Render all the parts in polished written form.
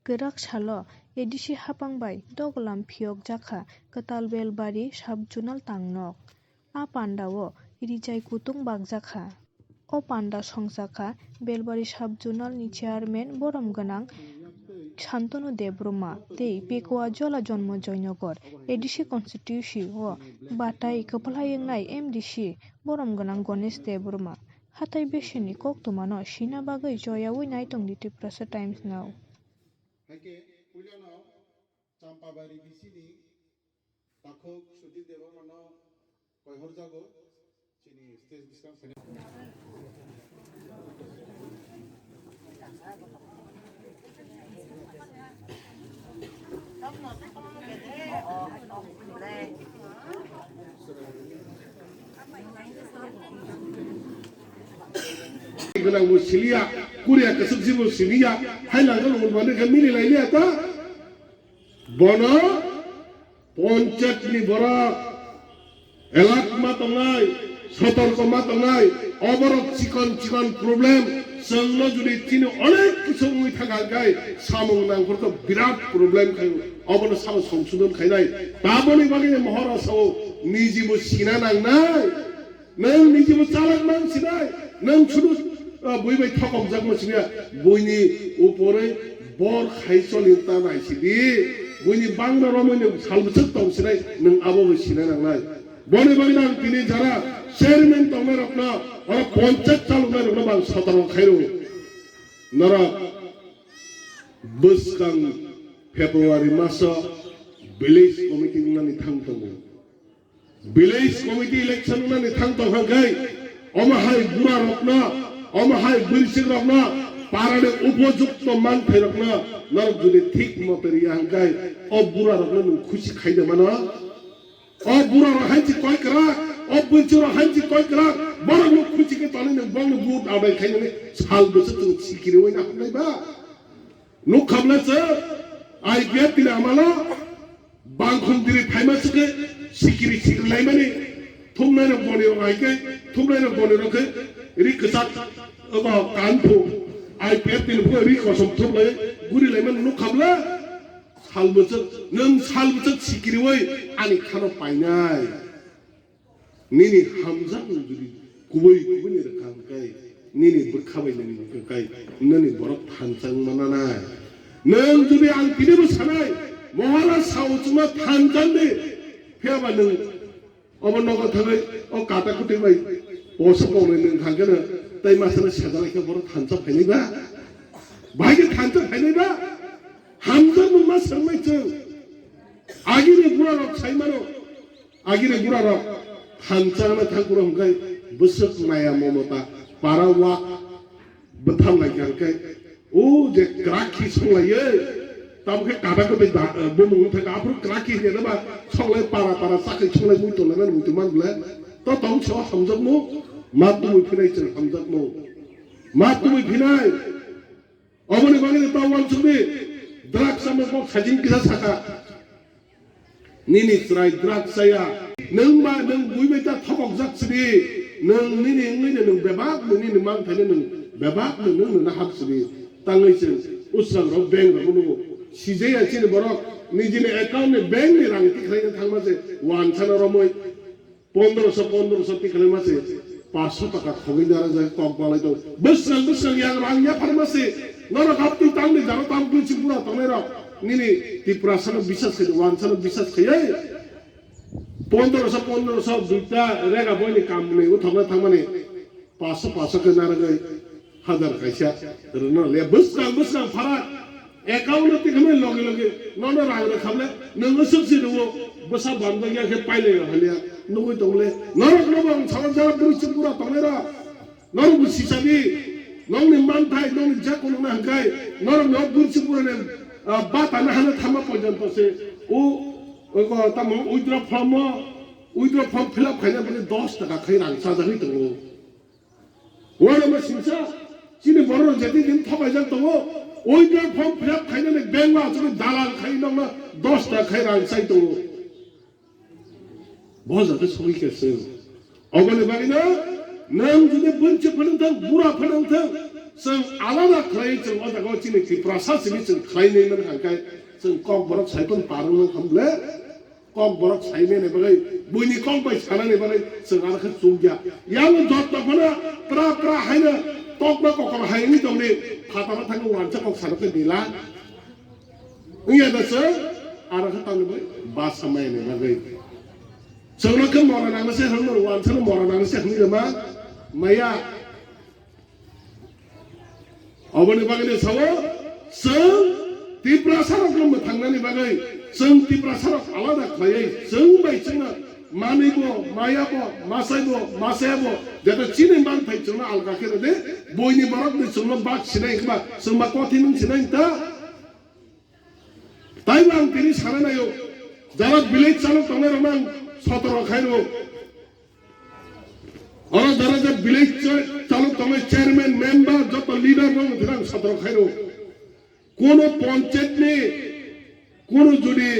Gerak salo edisi hapangbai doglam phiok jakha Kwtal Belbari Subzonal Tang Nog. A pandao Rih Kutung Bagjak Kha. O panda songjakha Belbari Subzonal ni chairman borom ganang Tang Debbarma tei Pekowa Jola Jonmo Joynagar edisi constituency o batai kwpalhayengnai Mdc borom ganang Ganesh Debbarma hatai besini koktumano sina bagui joyawi naitong Tiprasa Times Now. Kena musilia, kuria kesepsi musilia, hai langsung umpan kemini lainnya ta, bono, poncet ni borak, elak matongai, sotor matongai, oborok cikon problem, semua jadi cina oleh kesungguh thagagai, samung nang perto birat problem kayu, oborok sama songsudan kainai, taboni bagi mahara sawo, niji musina nang nang niji musalak nang sinai, nang sudu বইবাই ঠকক জাক মছিয়া বইনি উপরে বর খাইছলিতা নাইছিদি বইনি বাংলা রমনে সালবছর তংসিনাই নং আবো Sinai নাংনাই বনে বাগিনা তিনি যারা chairman তংনাই রকনা আর পঞ্চায়েত চালুনাই রকনা বাং সতর খাইরো নরা বসকাং ফেব্রুয়ারি মাস village committee নানি থাংতং ভিলেজ কমিটি ইলেকশন নানি থাংতং হাঙ্গাই অমাহাই বুড়া রকনা অমাহাই বৈশিক রকনা পারানে উপযুক্ত মান থাই রকনা নর যদি ঠিক মতে রিয়াঙ্গাই অ বুড়া রকনা নু খুশি খাইদে মানা অ বুড়া রহাইছি কয় করা অ বৈশিক রহাইছি কয় করা বড় নু খুশি কে তনে নু বং নু বুট আবাই খাইনে সাল বছর তুমি সিকিরে ওই না হামলাইবা নু খাবলাছে আই গেট দিলে আমালা বাংখুন দিলে থাইমাসকে সিকিরি সিকিরলাই মানে থুমনাইনো বনে রহাইকে থুমনাইনো বনে রকে Rih Kutung Bagjak Kha ai pet tin phu Rih Kutung Bagjak Kha guri lai man nu khabla salbujak nang salbujak sikiri wai ani khano painai nini hamjak juri kubui ni rakang kai nini berkhabai nani kai nani borok thanjang mananai nang juri ang tini busanai mohara saujuma thanjang de phiaba nang obonoga thabai o kata kuting bai Bosok orang yang kagak tapi masalah sejarah kita baru tancap ini ba, bagai tancap ini ba, hamzah rumah sermai tu, akhirnya gura rok saya mana, akhirnya gura rok tancap mana tak gura hongkai, besok maya momota, para wak betal lagi hongkai, oh je keraki songlai ye, tahu ke kata kita bumung tak apa keraki ni apa, songlai para sakit songlai mutu lain mutu man gula. तो तंग छो हमजक मो मातु मु फिनाय चल हमजक मो मातु मु फिनाय अबनि बागे तो वन सुबे द्राक्ष म को खजिन किसा साका निनि त्राय द्राक्ष या नों मा नों बुइबाय ता थबक जाक्सबि नों निनि नों बेबाक निनि मान थाने नों बेबाक नों ना हाबसबि तांगैसो उसरां रो बेंक रो नु सिजे या चिन बरक निजिने एकाउन्ट ने बेंक नि रां तिखलायनो थांमासे वान साना रमय 1500 tiga masih 500 taka khogin dara jai kok balai to besang yang rangnya farmasi nora kapti tang ni jaro tam tu cipura tanera nini Tiprasa no bisa se wansana bisa khayai 1500 duita rega boy kam ni uthona thangmani 500 ke nara gai hadar kaisa rena le besang farak account ti khame loge nona rang khamle nang subsi do besa bandang ya ke paile halia nunggu toleh, norok nobang sawan berusaha pura tolera, norok bersisabi, nong ni mantai, nong ni jakun nong hangkai, norok berusaha pura nem, bata nah hana thama pojan tose, ko tamu withdraw form fill up kayaknya boleh 10 taka kairan saja itu, orang masih sini baru jadi ni thapa jang tu, withdraw form fill up kayaknya ni bank lah, jadi dalal kayaknya nong 10 taka kairan saja itu. बहुत ज़्यादा सोई कैसे हो? अगले बारी ना नाम जुने बंचे पढ़न था बुरा पढ़न था जों आलादा खालाय जों अजागाव चिनि तिप्रसा चिनि जों खालायनै मन हांखाय जों कक बरक साइपन पारनो खमले कक बरक साइमे ने बगै बुइनि कक बाय साना ने बगै जों आरखौ जुगिया यां जत तखना प्रा हायनो तक बा कक हायनि दंनि फाताना थांगो वानचा कक सानखौ दिला उया दसो आरखौ तांनो बासमाय ने बगै जोंनोखौ मरा नांगोसे हरनो वानचा मरा नांगोसे हरनो मा माया अबनि बागैनो सावो जों तिप्रसा रकम थांनानै बागै जों तिप्रसा आलादा खालायै जों बायदिनो मानैबो मायाबो मासायाबो जेता चिनि मान थाइ जोंना आलगा खेरे दे बयनि बारक नि जोंना बाग सिनाय खबा जों मा कथि नों सिनाय ता ताइ आं तिनि साना नायो जारा विलेज चालक तंने रमान सतर खायरो और जारा जे विलेज चालक तंने चेयरमैन मेंबर जत लीडर रंग थिरां सतर खायरो कोनो पंचायत ने कोनो जुदि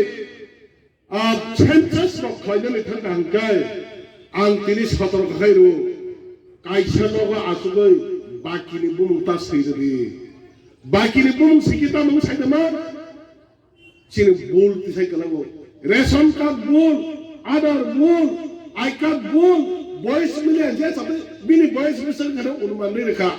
सेंसस रक खायनानै थांगा हांगाय आं तिनि सतर खायरो काइसालगा आसुगै बाकिनि बुमुंता सैदि बाकिनि बुमुं सिकिता मं साइदमा चिनि बुल तिसाइ कलांगो रेशन कार्ड बुल आधार बुल आई कार्ड बुल बॉयस मिले जे साथे बिनि बॉयस मिसल करे अनुमान रेखा